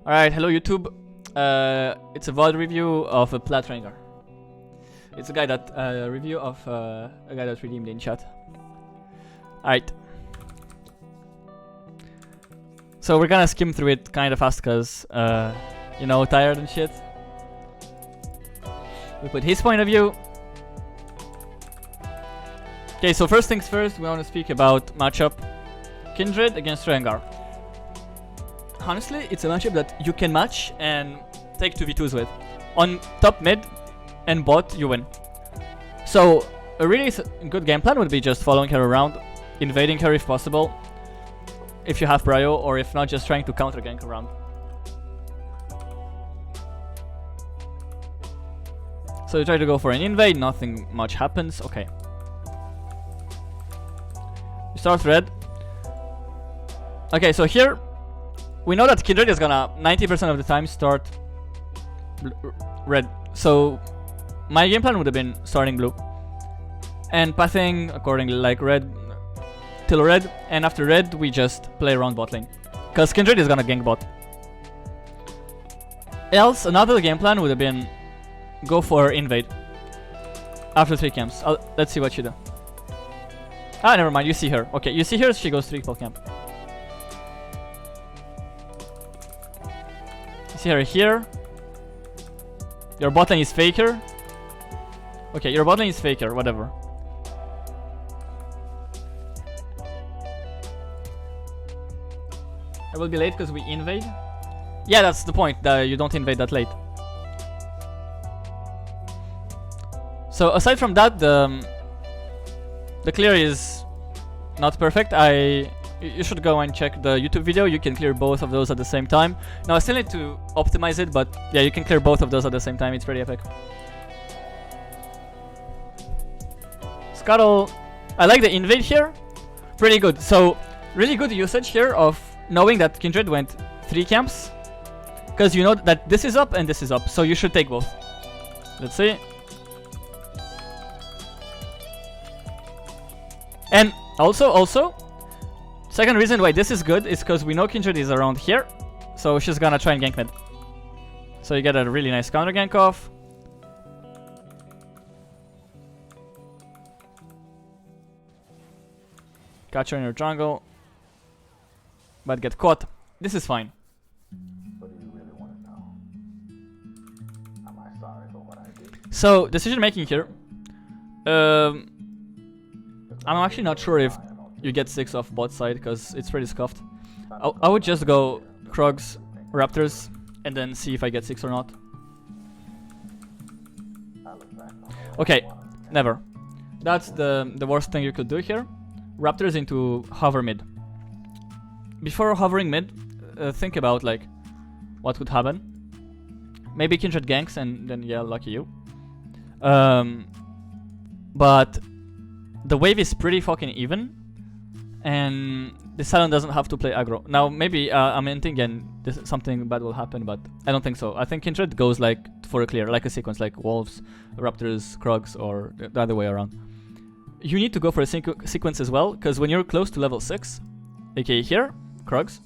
Alright, hello YouTube. It's a VOD review of a Plat Rengar. It's a guy that review of a guy that redeemed in chat. Alright. So we're gonna skim through it kind of fast cause you know, tired and shit. We put his point of view. Okay, so first things first, we want to speak about matchup Kindred against Rengar. Honestly, it's a matchup that you can match and take 2v2s with. On top mid and bot, you win. So a really good game plan would be just following her around, invading her if possible, if you have prio, or if not, just trying to counter gank around. So you try to go for an invade, nothing much happens. Okay. You start red. Okay, so here we know that Kindred is gonna 90% of the time start red. So my game plan would have been starting blue and pathing accordingly, like red till red, and after red we just play around bot lane because Kindred is gonna gank bot. Else another game plan would have been go for invade after 3 camps. Let's see what you do. Ah, never mind, you see her. Okay, you see her, she goes 3 camp. You see her here. Your bot lane is faker. Okay, your bot lane is faker, whatever. I will be late because we invade. Yeah, that's the point, that you don't invade that late. So aside from that, the clear is not perfect. You should go and check the YouTube video. You can clear both of those at the same time. Now I still need to optimize it, but yeah, you can clear both of those at the same time. It's pretty epic. Scuttle. I like the invade here. Pretty good. So really good usage here of knowing that Kindred went 3 camps, because you know that this is up and this is up, so you should take both. Let's see. And also, second reason why this is good is because we know Kindred is around here, so she's gonna try and gank mid. So you get a really nice counter gank off. Catch her in your jungle, but get caught. This is fine. What do you really want to know? Am I sorry for what I did? So decision making here. I'm actually not sure if you get 6 off bot side because it's pretty scuffed. I would just go Krugs, Raptors, and then see if I get 6 or not. Okay, never. That's the worst thing you could do here. Raptors into hover mid. Before hovering mid, think about like what could happen. Maybe Kindred ganks and then yeah, lucky you. But the wave is pretty fucking even, and the Silent doesn't have to play aggro. Now maybe I'm thinking something bad will happen, but I don't think so. I think Kindred goes like for a clear, like a sequence, like Wolves, Raptors, Krugs, or the other way around. You need to go for a sequence as well, because when you're close to level 6, aka here, Krugs,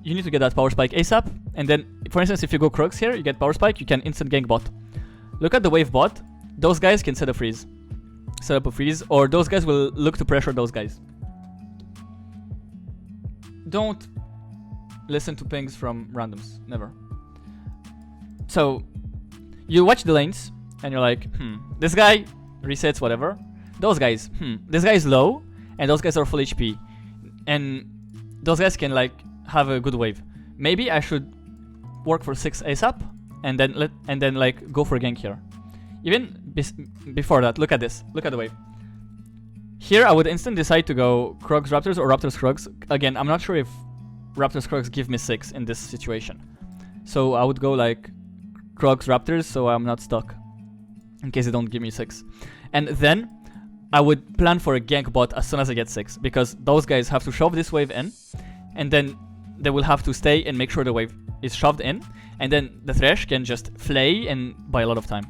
you need to get that power spike ASAP, and then, for instance, if you go Krugs here, you get power spike, you can instant gank bot. Look at the wave bot, those guys can set a freeze. Set up a freeze, or those guys will look to pressure those guys. Don't listen to pings from randoms, never. So you watch the lanes and you're like, this guy resets whatever. Those guys, this guy is low and those guys are full HP, and those guys can like have a good wave. Maybe I should work for 6 ASAP and then like go for a gank here. Even before that, look at this. Look at the wave. Here, I would instantly decide to go Krugs Raptors or Raptors Krugs. Again, I'm not sure if Raptors Krugs give me 6 in this situation. So I would go like Krugs Raptors so I'm not stuck in case they don't give me 6. And then I would plan for a gank bot as soon as I get 6, because those guys have to shove this wave in, and then they will have to stay and make sure the wave is shoved in, and then the Thresh can just flay and buy a lot of time.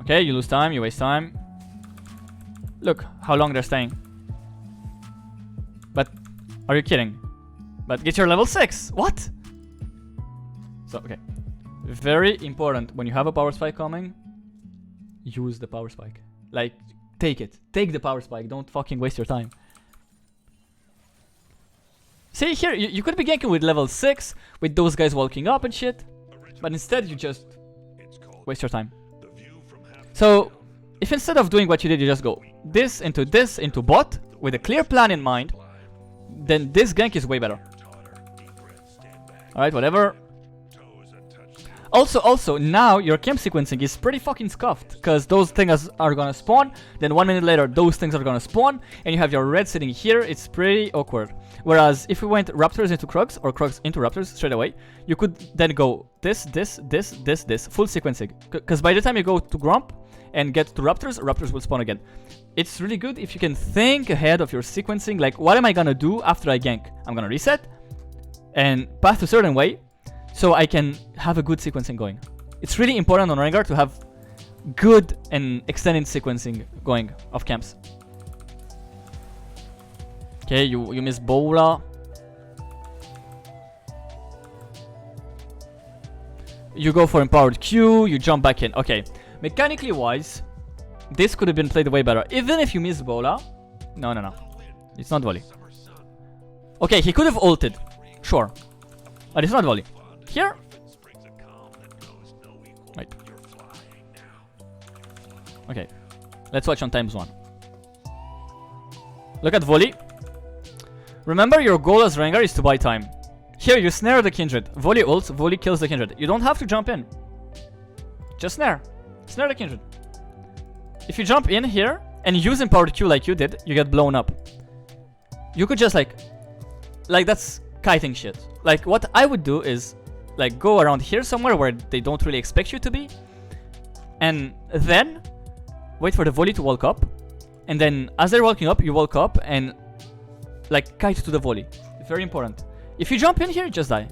Okay, you lose time, you waste time. Look how long they're staying. But are you kidding? But get your level 6. What? So, okay. Very important. When you have a power spike coming, use the power spike. Like, take it. Take the power spike. Don't fucking waste your time. See, here, you could be ganking with level 6, with those guys walking up and shit. But instead, you just waste your time. So, if instead of doing what you did, you just go this into bot, with a clear plan in mind, then this gank is way better. Alright, whatever. Also, now your camp sequencing is pretty fucking scuffed, because those things are gonna spawn, then 1 minute later those things are gonna spawn, and you have your red sitting here. It's pretty awkward. Whereas if we went raptors into Krugs, or Krugs into raptors straight away, you could then go this, full sequencing. Because by the time you go to Grump and get to raptors will spawn again. It's really good if you can think ahead of your sequencing, like, what am I gonna do after I gank? I'm gonna reset and path a certain way, so I can have a good sequencing going. It's really important on Rengar to have good and extended sequencing going of camps. Okay, you miss Bola. You go for empowered Q, you jump back in. Okay, mechanically wise, this could have been played way better. Even if you miss Bola. No. It's not volley. Okay, he could have ulted. Sure. But it's not volley. Here. Right. Okay. Let's watch on times 1. Look at volley. Remember, your goal as Rengar is to buy time. Here, you snare the Kindred. Volley ults, volley kills the Kindred. You don't have to jump in. Just snare. Snare the Kindred. If you jump in here and use empowered Q like you did, you get blown up. You could just like that's kiting shit. Like, what I would do is like go around here somewhere where they don't really expect you to be, and then wait for the volley to walk up, and then as they're walking up, you walk up and like kite to the volley. Very important. If you jump in here, you just die.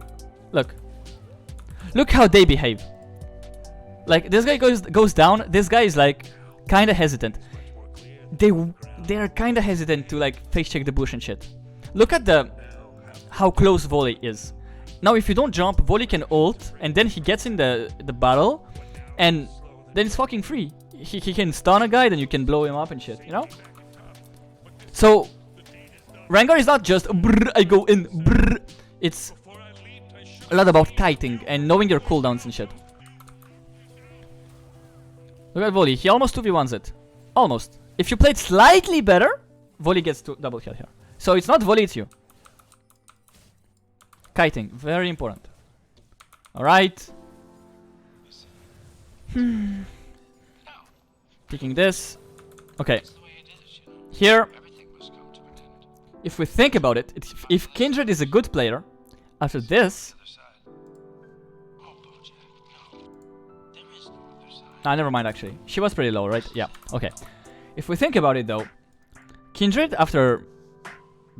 Look how they behave. Like, this guy goes down. This guy is like kind of hesitant. They're kind of hesitant to like face check the bush and shit. Look at how close volley is. Now if you don't jump, volley can ult, and then he gets in the battle, and then it's fucking free. He can stun a guy, then you can blow him up and shit, you know? So Rengar is not just brrr, I go in brrr. It's a lot about kiting and knowing your cooldowns and shit. Look at volley, he almost 2v1s it. Almost. If you played slightly better, volley gets to double kill here. So it's not volley, it's you. Kiting, very important. Alright. Picking this. Okay. Here, if we think about it, if Kindred is a good player, after this... Ah, never mind actually. She was pretty low, right? Yeah, okay. If we think about it though, Kindred, after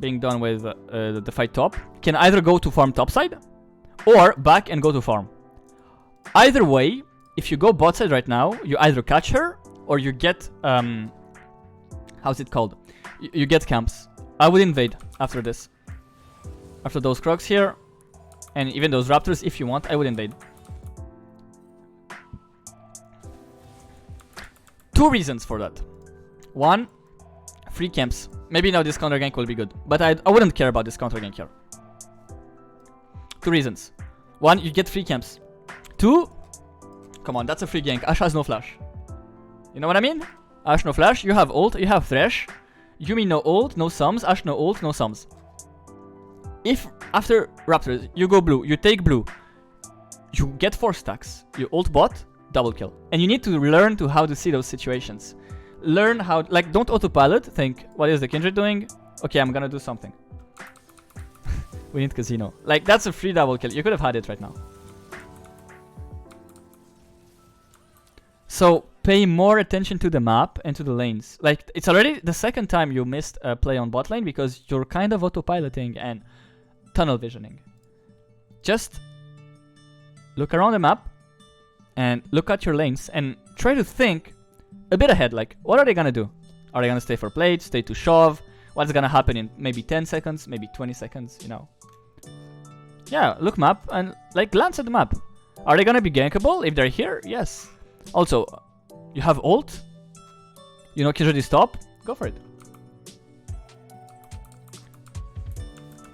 being done with the fight top, can either go to farm topside, or back and go to farm. Either way, if you go bot side right now, you either catch her, or you get... how's it called? You get camps. I would invade after this. After those Krugs here, and even those Raptors, if you want, I would invade. 2 reasons for that. 1, free camps. Maybe now this counter gank will be good, but I wouldn't care about this counter gank here. 2 reasons. 1, you get free camps. 2, come on, that's a free gank. Ashe has no flash. You know what I mean? Ashe no flash, you have ult, you have Thresh. Yumi no ult, no sums. Ashe no ult, no sums. If after Raptors you go blue, you take blue, you get 4 stacks, you ult bot, double kill. And you need to learn how to see those situations. Learn how, like, don't autopilot, think, what is the Kindred doing? Okay, I'm gonna do something. We need casino. Like, that's a free double kill. You could have had it right now. So, pay more attention to the map and to the lanes. Like, it's already the 2nd time you missed a play on bot lane because you're kind of autopiloting and tunnel visioning. Just look around the map and look at your lanes and try to think a bit ahead. Like, what are they gonna do? Are they gonna stay for plates, stay to shove? What's gonna happen in maybe 10 seconds, maybe 20 seconds, you know? Yeah, look map and like glance at the map. Are they gonna be gankable if they're here? Yes. Also, you have ult. You know, Kijodi stop. Go for it.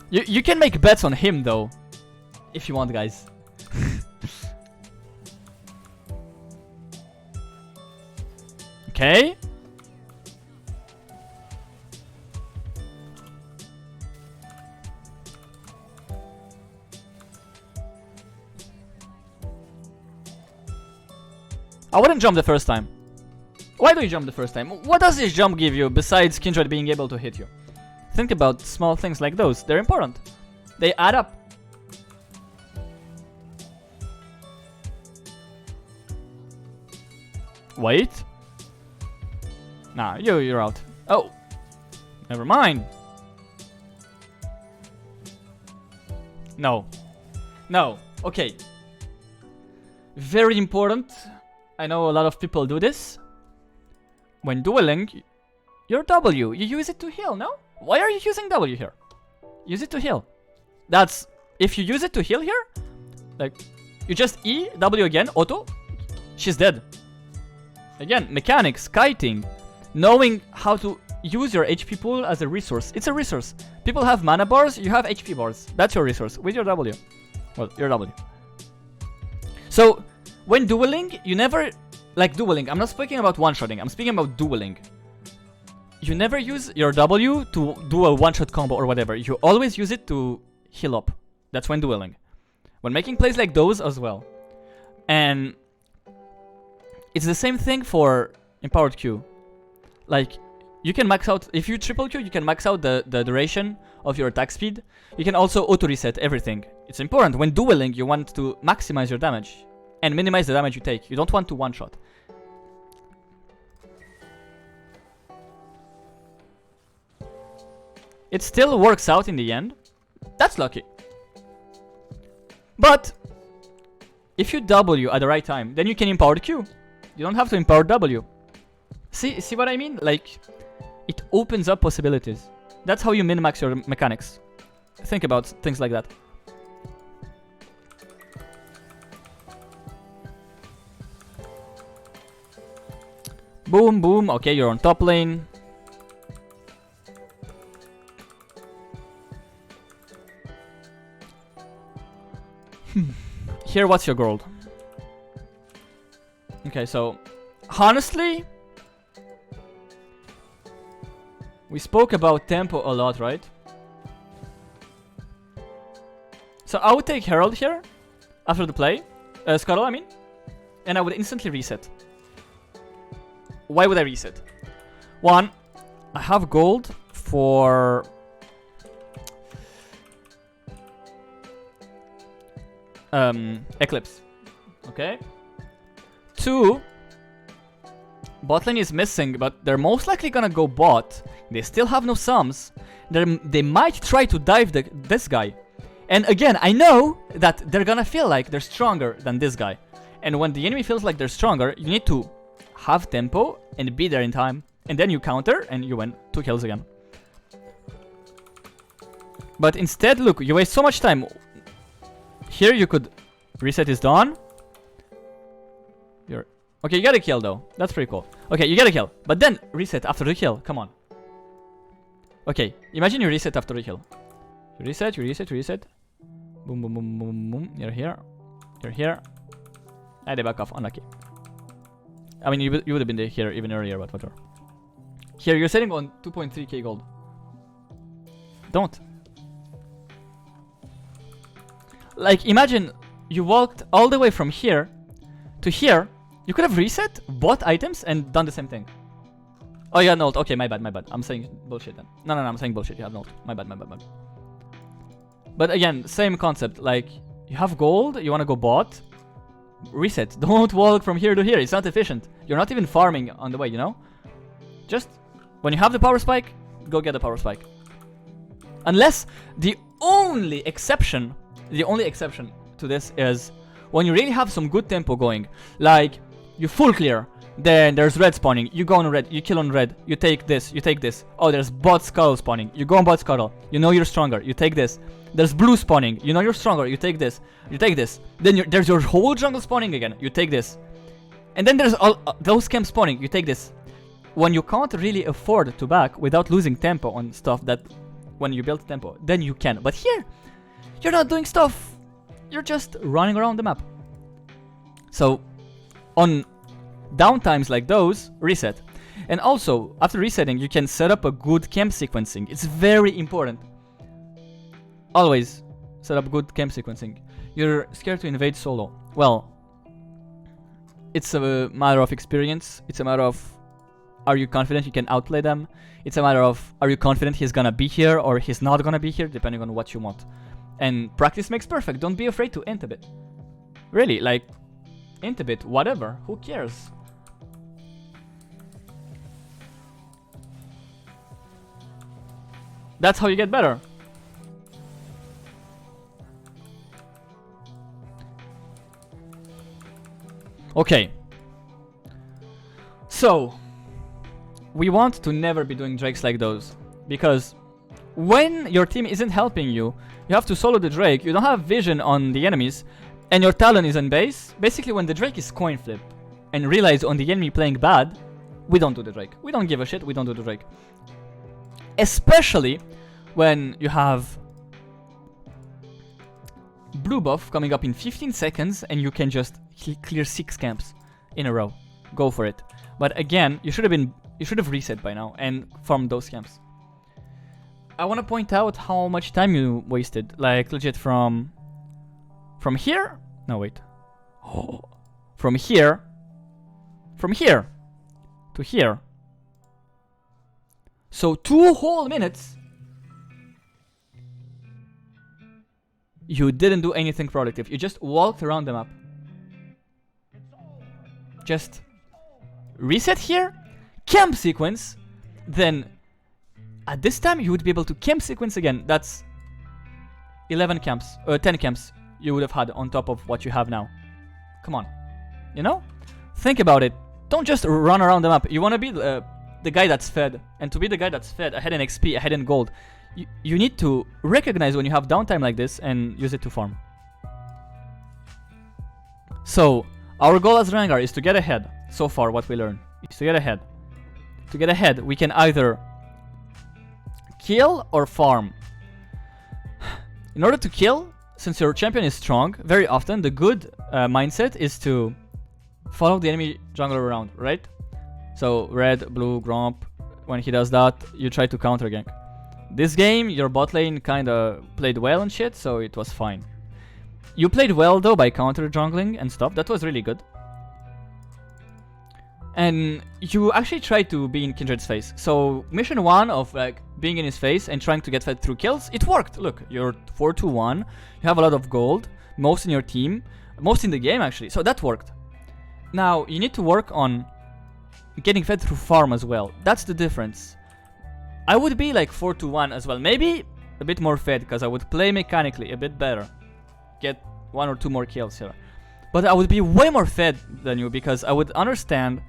You can make bets on him though, if you want, guys. Okay. I wouldn't jump the first time. Why do you jump the first time? What does this jump give you besides Kindred being able to hit you? Think about small things like those. They're important. They add up. Wait. Nah, you're out. Oh. Never mind. No. No. Okay. Very important. I know a lot of people do this. When dueling, your W, you use it to heal, no? Why are you using W here? Use it to heal. That's... If you use it to heal here, like, you just E, W again, auto, she's dead. Again, mechanics, kiting, knowing how to use your HP pool as a resource. It's a resource. People have mana bars, you have HP bars. That's your resource, with your W. Well, your W. So, when dueling, you never... Like dueling, I'm not speaking about one-shotting, I'm speaking about dueling. You never use your W to do a one-shot combo or whatever. You always use it to heal up. That's when dueling. When making plays like those as well. And it's the same thing for empowered Q. Like, you can max out... If you triple Q, you can max out the duration of your attack speed. You can also auto-reset everything. It's important. When dueling, you want to maximize your damage and minimize the damage you take. You don't want to one-shot. It still works out in the end. That's lucky. But if you W at the right time, then you can empower Q. You don't have to empower W. See what I mean? Like, it opens up possibilities. That's how you min-max your mechanics. Think about things like that. Boom, boom. Okay, you're on top lane. Here, what's your gold? Okay, so honestly, we spoke about tempo a lot, right? So I would take Herald here after the play, Scuttle, I mean, and I would instantly reset. Why would I reset? One, I have gold for Eclipse. Okay. Two, bot lane is missing, but they're most likely gonna go bot. They still have no sums. They might try to dive this guy. And again, I know that they're gonna feel like they're stronger than this guy. And when the enemy feels like they're stronger, you need to have tempo and be there in time. And then you counter and you win 2 kills again. But instead, look, you waste so much time. Here you could reset his Dawn. Okay, you got a kill though. That's pretty cool. Okay, you got a kill. But then reset after the kill. Come on. Okay, imagine you reset after the kill. You reset, you reset, you reset. Boom, boom, boom, boom, boom. You're here. You're here. And they back off. Unlucky. I mean, you would have been here even earlier, but whatever. Here, you're sitting on 2.3k gold. Don't. Like, imagine you walked all the way from here to here. You could have reset, bought items, and done the same thing. Oh, you had no ult. Okay, my bad, my bad. I'm saying bullshit then. No, I'm saying bullshit. You have no ult. My bad, my bad, my bad. But again, same concept. Like, you have gold, you want to go bot. Reset. Don't walk from here to here. It's not efficient. You're not even farming on the way, you know? Just, when you have the power spike, go get the power spike. Unless, the only exception to this is when you really have some good tempo going. Like, You full clear. Then there's red spawning. You go on red. You kill on red. You take this. You take this. Oh, there's bot scuttle spawning. You go on bot scuttle. You know you're stronger. You take this. There's blue spawning. You know you're stronger. You take this. You take this. Then there's your whole jungle spawning again. You take this. And then there's all those camps spawning. You take this. When you can't really afford to back without losing tempo on stuff that when you build tempo, then you can. But here, you're not doing stuff. You're just running around the map. So, on downtimes like those, reset. And also, after resetting, you can set up a good camp sequencing. It's very important. Always set up good camp sequencing. You're scared to invade solo. Well, it's a matter of experience. It's a matter of, are you confident you can outplay them? It's a matter of, are you confident he's gonna be here or he's not gonna be here, depending on what you want. And practice makes perfect. Don't be afraid to int a bit. Really, like, int a bit, whatever. Who cares? That's how you get better. Okay. So, we want to never be doing drakes like those. Because when your team isn't helping you, you have to solo the drake, you don't have vision on the enemies, and your talon is on base. Basically, when the drake is coin flip and realize on the enemy playing bad, we don't do the drake. We don't give a shit, we don't do the drake. Especially when you have blue buff coming up in 15 seconds and you can just clear 6 camps in a row. Go for it. But again, you should have reset by now and farmed those camps. I want to point out how much time you wasted. Like legit from here? No, wait. Oh, from here to here. So 2 whole minutes. You didn't do anything productive. You just walked around the map. Just reset here, camp sequence, then at this time you would be able to camp sequence again. That's 11 camps, 10 camps you would have had on top of what you have now. Come on, you know? Think about it. Don't just run around the map. You want to be the guy that's fed, and to be the guy that's fed, ahead in XP, ahead in gold, you need to recognize when you have downtime like this and use it to farm. So, our goal as Rengar is to get ahead. So far, what we learned is to get ahead. To get ahead, we can either kill or farm. In order to kill, since your champion is strong, very often the good mindset is to follow the enemy jungler around, right? So, red, blue, Gromp, when he does that, you try to counter gank. This game, your bot lane kinda played well and shit, so it was fine. You played well though by counter jungling and stuff, that was really good. And you actually tried to be in Kindred's face. So mission 1 of like being in his face and trying to get fed through kills, it worked. Look, you're 4-2-1, you have a lot of gold, most in your team, most in the game actually, so that worked. Now, you need to work on getting fed through farm as well. That's the difference. I would be like 4-2-1 as well, maybe a bit more fed because I would play mechanically a bit better. Get 1 or 2 more kills here. But I would be way more fed than you because I would understand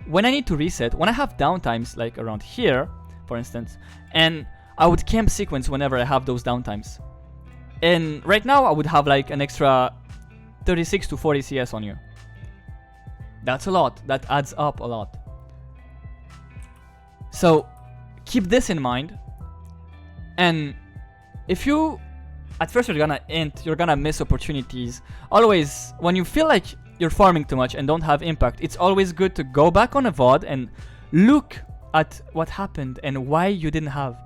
when I need to reset, when I have downtimes like around here, for instance, and I would camp sequence whenever I have those downtimes. And right now I would have like an extra 36 to 40 CS on you. That's a lot. That adds up a lot. So keep this in mind. And if you at first you're gonna int, you're gonna miss opportunities. Always, when you feel like you're farming too much and don't have impact, it's always good to go back on a VOD and look at what happened and why you didn't have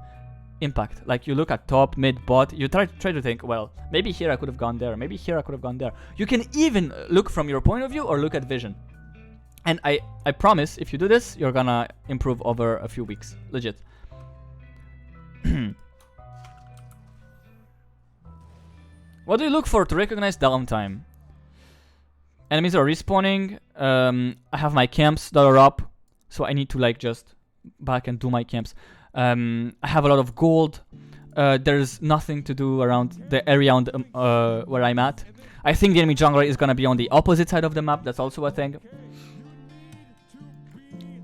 impact. Like you look at top, mid, bot, you try to think, well, maybe here I could have gone there, maybe here I could have gone there. You can even look from your point of view or look at vision. And I promise, if you do this, you're gonna improve over a few weeks. Legit. What do you look for to recognize downtime? Enemies are respawning. I have my camps that are up, so I need to like just back and do my camps. I have a lot of gold. There's nothing to do around the area on the, where I'm at. I think the enemy jungler is gonna be on the opposite side of the map. That's also a thing.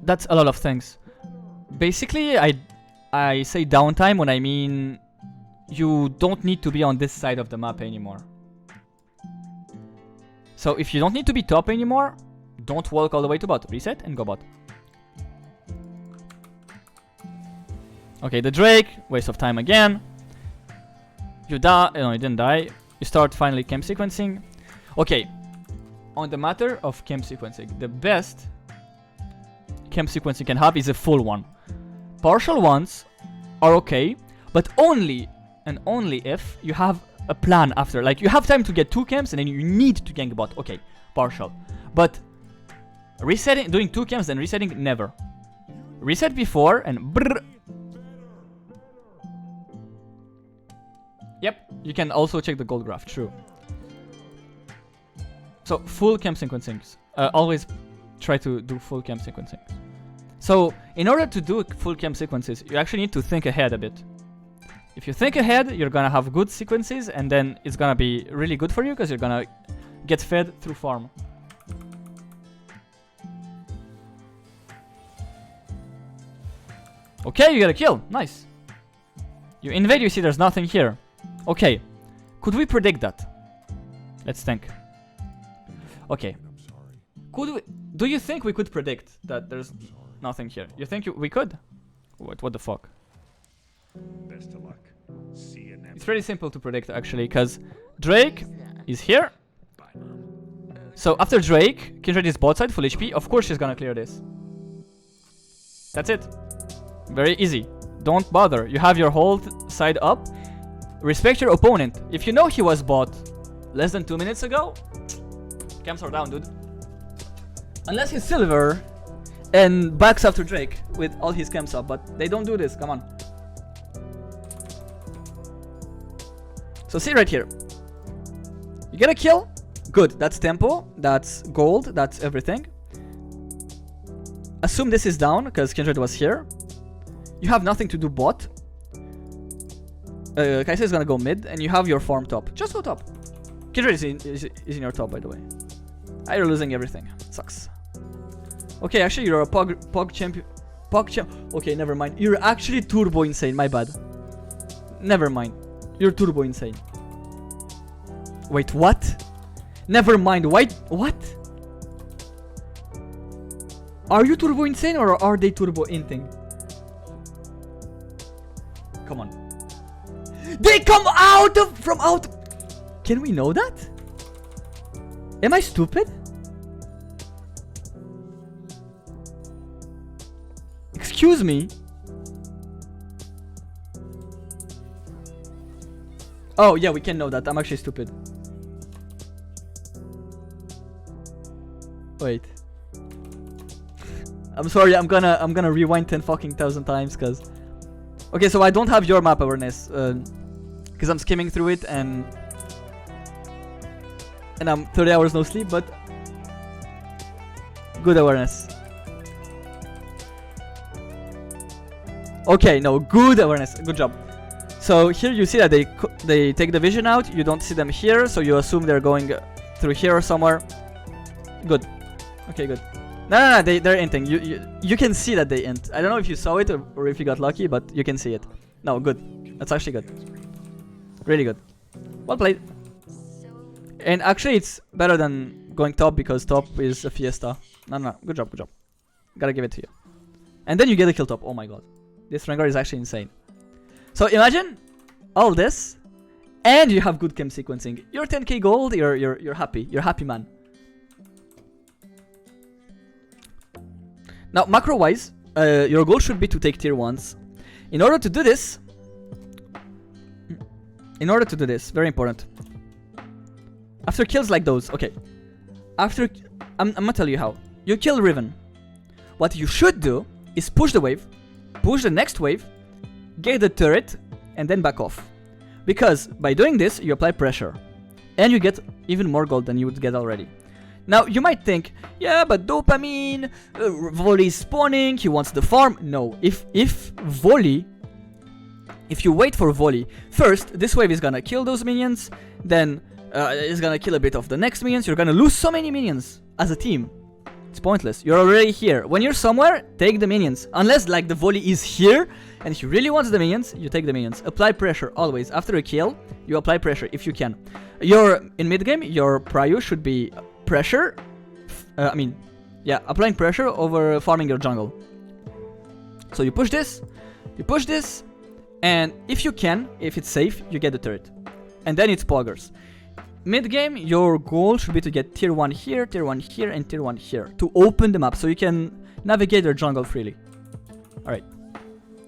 that's a lot of things. Basically, I say downtime when I mean you don't need to be on this side of the map anymore. So if you don't need to be top anymore, don't walk all the way to bot. Reset and go bot. Okay, the Drake, waste of time again. You die, no, you didn't die. You start finally camp sequencing. Okay, on the matter of camp sequencing, the best camp sequence you can have is a full one. Partial ones are okay, but only and only if you have a plan after. Like, you have time to get 2 camps and then you need to gank bot. Okay, partial. But resetting, doing 2 camps and resetting, never. Reset before and brrr. Yep, you can also check the gold graph, true. So, full camp sequencing. Always try to do full camp sequencing. So, in order to do full camp sequences, you actually need to think ahead a bit. If you think ahead, you're gonna have good sequences, and then it's gonna be really good for you, because you're gonna get fed through farm. Okay, you got a kill, nice. You invade, you see there's nothing here. Okay, could we predict that? Let's think. Okay, could we? Do you think we could predict that there's nothing here? You think we could? What the fuck? Best of luck. See you next. It's pretty simple to predict actually, because Drake is here. So after Drake, Kindred is bot side, full HP. Of course she's gonna clear this. That's it. Very easy. Don't bother. You have your whole side up. Respect your opponent. If you know he was bot less than 2 minutes ago, camps are down, dude. Unless he's silver and backs after Drake with all his camps up, but they don't do this, come on. So see right here. You get a kill, good, that's tempo, that's gold, that's everything. Assume this is down, because Kindred was here. You have nothing to do bot. Kaisa is gonna go mid, and you have your farm top. Just go top. Kindred is in your top, by the way. You're losing everything. Sucks. Okay, actually, you're a Pog champion. Okay, never mind. You're actually turbo insane. My bad. Never mind. You're turbo insane. Wait, what? Never mind. Why? What? Are you turbo insane or are they turbo inting? Come on. They come out from out. Can we know that? Am I stupid? Excuse me. Oh yeah, we can know that. I'm actually stupid. Wait. I'm sorry. I'm gonna rewind 10 fucking thousand times, cause. Okay, so I don't have your map awareness, cause I'm skimming through it and I'm 30 hours no sleep, but good awareness. Okay, no, good awareness. Good job. So here you see that they take the vision out. You don't see them here, so you assume they're going through here or somewhere. Good. Okay, good. No, they're inting. You can see that they int. I don't know if you saw it or if you got lucky, but you can see it. No, good. That's actually good. Really good. Well played. And actually, it's better than going top, because top is a fiesta. No. Good job, good job. Gotta give it to you. And then you get a kill top. Oh my god. This Rengar is actually insane. So imagine all this, and you have good camp sequencing. You're 10k gold. You're happy. You're happy, man. Now, macro-wise, your goal should be to take tier 1s. In order to do this, very important. After kills like those, okay. After, I'm gonna tell you how. You kill Riven. What you should do is push the wave, push the next wave, get the turret, and then back off. Because by doing this, you apply pressure. And you get even more gold than you would get already. Now, you might think, yeah, but dopamine, Volley is spawning, he wants the farm. No, if you wait for Volley, first, this wave is gonna kill those minions, then it's gonna kill a bit of the next minions, you're gonna lose so many minions as a team. It's pointless. You're already here. When you're somewhere, take the minions. Unless like the volley is here, and he really wants the minions, you take the minions. Apply pressure always. After a kill, you apply pressure if you can. In mid game, your prio should be pressure. Applying pressure over farming your jungle. So you push this, and if you can, if it's safe, you get the turret. And then it's poggers. Mid game, your goal should be to get tier 1 here, tier 1 here, and tier 1 here. To open the map so you can navigate your jungle freely. Alright.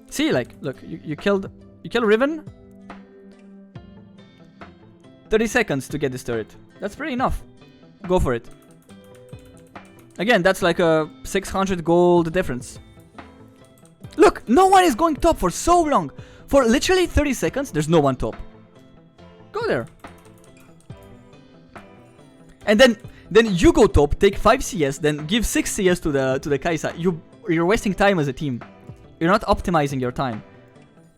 See, like, look, you kill Riven. 30 seconds to get this turret. That's pretty enough. Go for it. Again, that's like a 600 gold difference. Look, no one is going top for so long. For literally 30 seconds, there's no one top. Go there. And then you go top, take 5 CS, then give 6 CS to the Kai'Sa. You're wasting time as a team. You're not optimizing your time.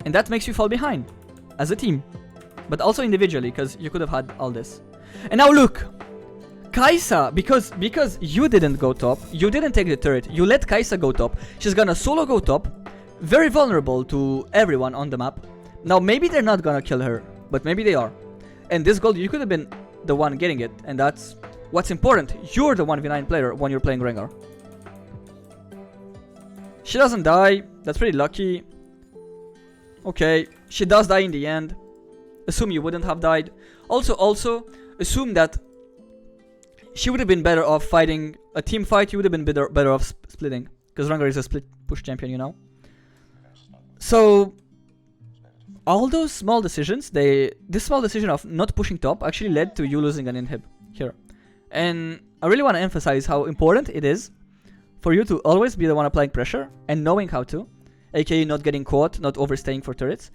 And that makes you fall behind as a team. But also individually, because you could have had all this. And now look. Kai'Sa, because you didn't go top, you didn't take the turret, you let Kai'Sa go top. She's gonna solo go top. Very vulnerable to everyone on the map. Now maybe they're not gonna kill her, but maybe they are. And this gold, you could have been the one getting it, and that's what's important. You're the 1v9 player when you're playing Rengar. She doesn't die. That's pretty lucky. Okay, she does die in the end. Assume you wouldn't have died. Also, assume that she would have been better off fighting a team fight. You would have been better off splitting, because Rengar is a split push champion, you know. So all those small decisions, this small decision of not pushing top actually led to you losing an inhib here. And I really want to emphasize how important it is for you to always be the one applying pressure and knowing how to, aka not getting caught, not overstaying for turrets.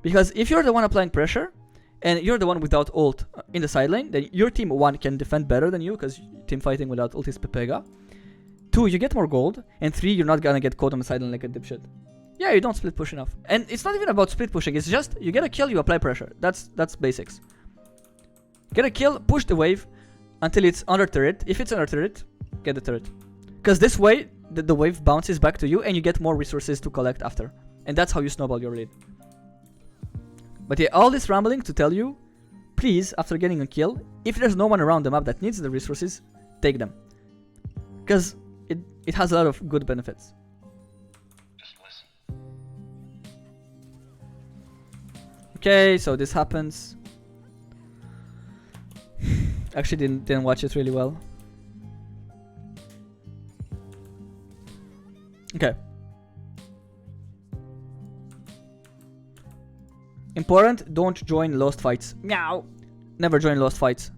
Because if you're the one applying pressure and you're the one without ult in the side lane, then your team 1 can defend better than you, because team fighting without ult is Pepega. 2, you get more gold, and 3, you're not gonna get caught on the side lane like a dipshit. Yeah, you don't split push enough. And it's not even about split pushing, it's just you get a kill, you apply pressure. That's basics. Get a kill, push the wave until it's under turret. If it's under turret, get the turret. Because this way, the wave bounces back to you and you get more resources to collect after. And that's how you snowball your lead. But yeah, all this rambling to tell you, please, after getting a kill, if there's no one around the map that needs the resources, take them. Because it has a lot of good benefits. Okay, so this happens. Actually didn't watch it really well. Okay. Important, don't join lost fights. Meow. Never join lost fights.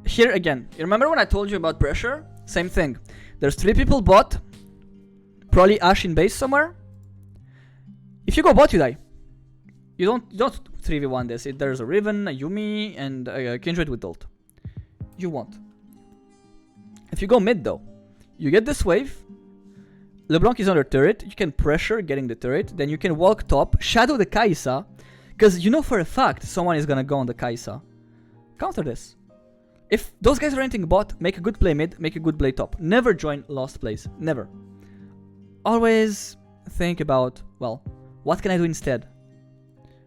Here again, you remember when I told you about pressure? Same thing. There's 3 people bot. Probably Ashe in base somewhere. If you go bot, you die. You don't 3v1 this. There's a Riven, a Yuumi, and a Kindred with ult. You won't. If you go mid though, you get this wave. LeBlanc is under turret. You can pressure getting the turret. Then you can walk top, shadow the Kai'Sa, because you know for a fact someone is gonna go on the Kai'Sa. Counter this. If those guys are entering bot, make a good play mid, make a good play top. Never join lost plays. Never. Always think about, well, what can I do instead?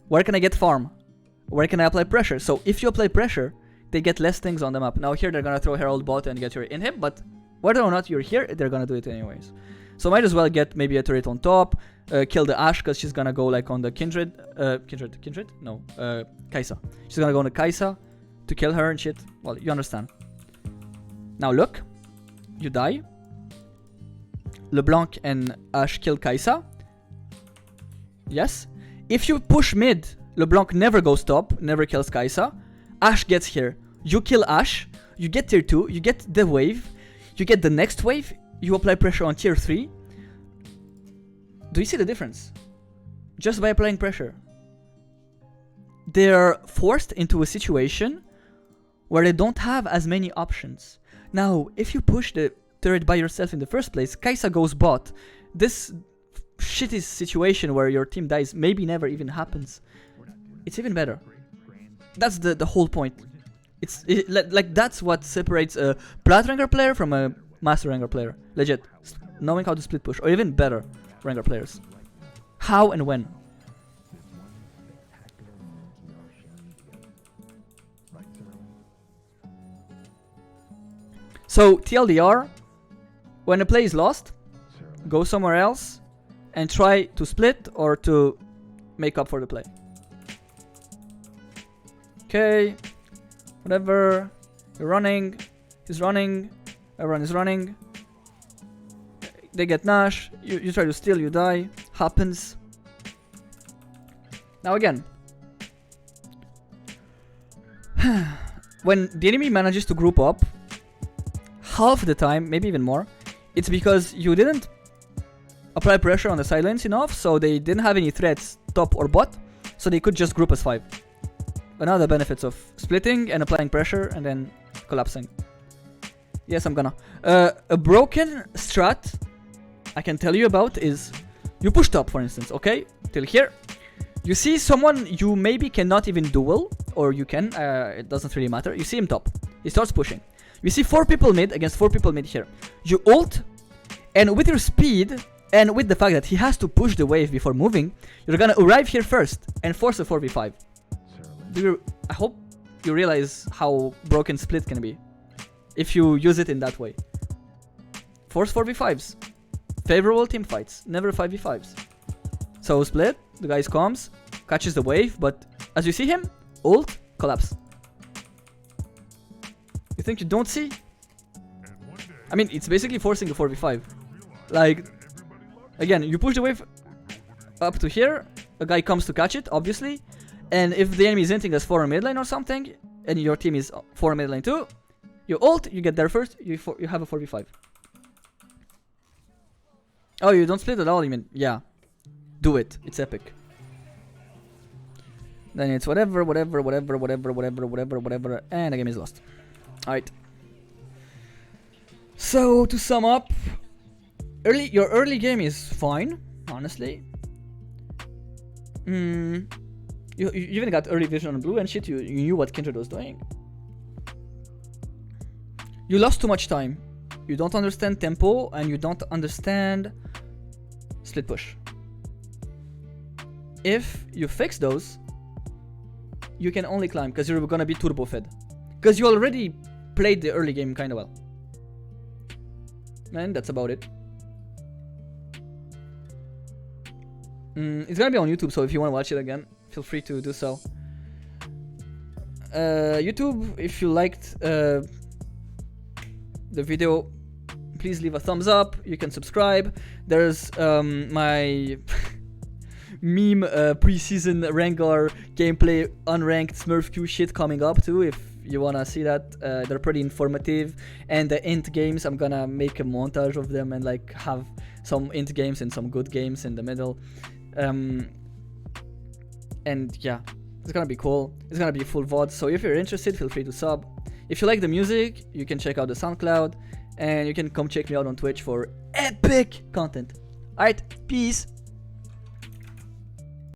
Where can I get farm? Where can I apply pressure? So if you apply pressure, they get less things on the map. Now here they're gonna throw Herald bot and get your inhib, but whether or not you're here, they're gonna do it anyways. So might as well get maybe a turret on top, kill the Ashe, because she's gonna go like on the Kindred. No, Kai'Sa. She's gonna go on the Kai'Sa to kill her and shit. Well, you understand. Now look, you die. LeBlanc and Ashe kill Kai'Sa. Yes. If you push mid, LeBlanc never goes top, never kills Kai'Sa. Ashe gets here. You kill Ashe, you get tier 2, you get the wave, you get the next wave, you apply pressure on tier 3. Do you see the difference? Just by applying pressure. They're forced into a situation where they don't have as many options. Now, if you push the turret by yourself in the first place, Kai'Sa goes bot. This shitty situation where your team dies maybe never even happens. It's even better. That's the whole point. Like that's what separates a plat Rengar player from a master Rengar player. Legit. Knowing how to split push. Or even better Rengar players. How and when? So, TLDR, when a play is lost, go somewhere else and try to split or to make up for the play. Okay, whatever. You're running, he's running, everyone is running. They get Nash, you try to steal, you die. Happens. Now again, when the enemy manages to group up, half the time, maybe even more, it's because you didn't apply pressure on the side lanes enough, so they didn't have any threats top or bot, so they could just group as 5. Another benefits of splitting and applying pressure and then collapsing. Yes, I'm gonna. A broken strat I can tell you about is you push top, for instance, okay? Till here. You see someone you maybe cannot even duel, or you can, it doesn't really matter. You see him top. He starts pushing. You see 4 people mid against 4 people mid here. You ult, and with your speed, and with the fact that he has to push the wave before moving, you're gonna arrive here first and force a 4v5. I hope you realize how broken split can be if you use it in that way. Force 4v5s. Favorable team fights, never 5v5s. So split, the guy comes, catches the wave, but as you see him, ult, collapse. You think you don't see? I mean, it's basically forcing a 4v5. Like, again, you push the wave up to here, a guy comes to catch it, obviously, and if the enemy is hinting as 4 mid lane or something, and your team is 4 mid lane too, you ult, you get there first, you have a 4v5. Oh, you don't split at all, you mean? Yeah. Do it. It's epic. Then it's whatever, and the game is lost. Alright. So, to sum up, your early game is fine, honestly. You even got early vision on blue and shit, you knew what Kindred was doing. You lost too much time. You don't understand tempo, and you don't understand split push. If you fix those, you can only climb, because you're gonna be turbo fed. Because you already played the early game kinda well. And that's about it. It's gonna be on YouTube, so if you wanna watch it again, feel free to do so. YouTube, if you liked the video, please leave a thumbs up. You can subscribe. There's my meme pre-season Rengar gameplay unranked Smurf Q shit coming up too, if you wanna see that. They're pretty informative, and the int games, I'm gonna make a montage of them and like have some int games and some good games in the middle. And yeah, it's gonna be cool. It's gonna be full VOD, so if you're interested, feel free to sub. If you like the music, you can check out the SoundCloud, and you can come check me out on Twitch for epic content. Alright, peace.